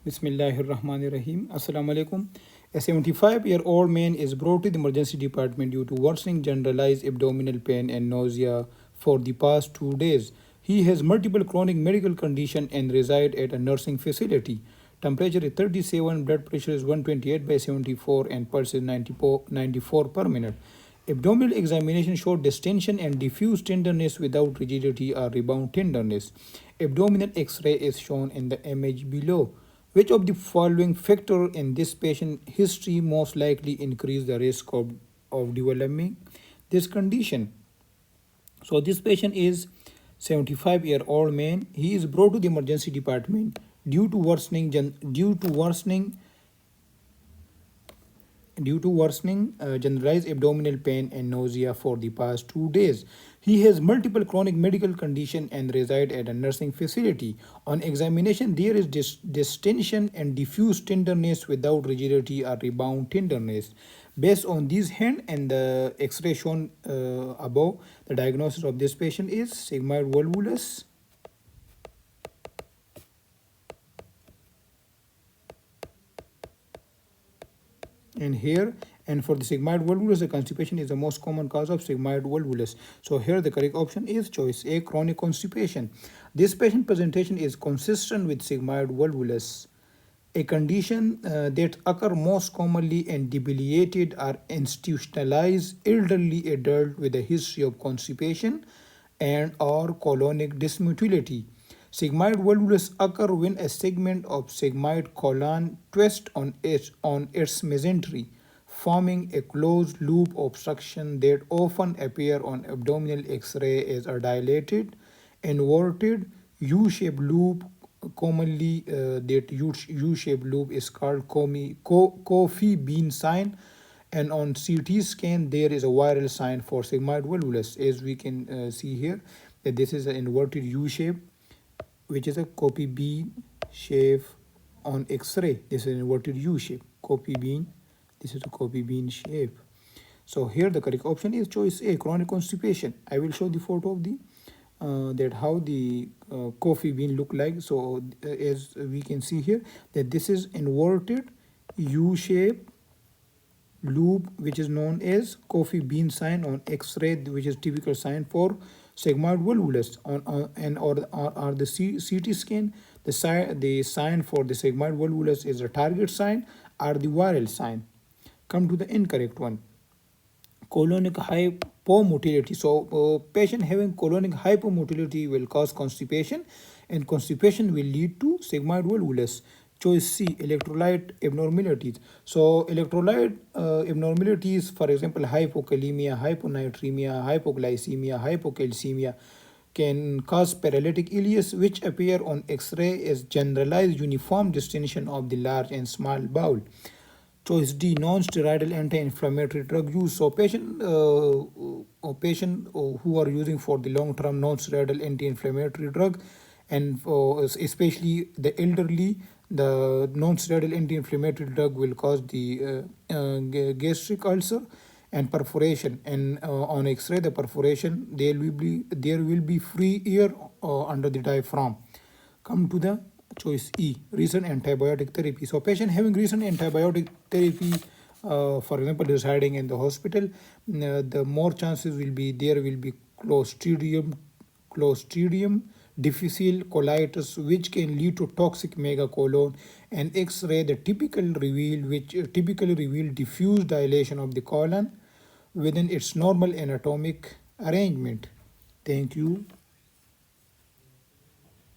Bismillahirrahmanirrahim. Assalamu alaikum. A 75-year-old man is brought to the emergency department due to worsening generalized abdominal pain and nausea for the past 2 days. He has multiple chronic medical conditions and resides at a nursing facility. Temperature is 37, blood pressure is 128 by 74, and pulse is 94 per minute. Abdominal examination showed distension and diffuse tenderness without rigidity or rebound tenderness. Abdominal X-ray is shown in the image below. Which of the following factor in this patient history most likely increase the risk of developing this condition? So this patient is 75-year-old man. He is brought to the emergency department due to worsening generalized abdominal pain and nausea for the past 2 days. He has multiple chronic medical conditions and resides at a nursing facility. On examination, there is distension and diffuse tenderness without rigidity or rebound tenderness. Based on these hand and the X-ray shown above, the diagnosis of this patient is sigmoid volvulus. And for the sigmoid volvulus, the constipation is the most common cause of sigmoid volvulus. So here the correct option is choice A, chronic constipation. This patient presentation is consistent with sigmoid volvulus, a condition that occur most commonly in debilitated or institutionalized elderly adult with a history of constipation and or colonic dysmotility. Sigmoid volvulus occur when a segment of sigmoid colon twists on its mesentery, forming a closed loop obstruction that often appear on abdominal X-ray as a dilated, inverted U-shaped loop. Commonly, that U-shaped loop is called coffee bean sign, and on CT scan there is a viral sign for sigmoid volvulus, as we can see here that this is an inverted U shape, which is a coffee bean shape on X-ray. This is an inverted U shape, coffee bean. This is a coffee bean shape. So here the correct option is choice A, chronic constipation. I will show the photo of the that how the coffee bean look like. So as we can see here that this is inverted U shape loop, which is known as coffee bean sign on X-ray, which is typical sign for sigmoid volvulus. Or the CT scan, the sign for the sigmoid volvulus is a target sign or the viral sign. Come to the incorrect one, colonic hypomotility. So patient having colonic hypomotility will cause constipation, and constipation will lead to sigmoid volvulus. Choice C, electrolyte abnormalities. So electrolyte abnormalities, for example, hypokalemia, hyponatremia, hypoglycemia, hypocalcemia, can cause paralytic ileus, which appear on X-ray as generalized uniform distension of the large and small bowel. Choice D, non-steroidal anti-inflammatory drug use. So patient who are using for the long-term non-steroidal anti-inflammatory drug, and especially the elderly, the non-steroidal anti-inflammatory drug will cause the gastric ulcer and perforation. And on X-ray, the perforation, there will be free air under the diaphragm. Come to the choice E, recent antibiotic therapy. So patient having recent antibiotic therapy, for example, residing in the hospital, the more chances will be there will be Clostridium difficile colitis, which can lead to toxic megacolon, and X-ray the typically reveal diffuse dilation of the colon within its normal anatomic arrangement. Thank you.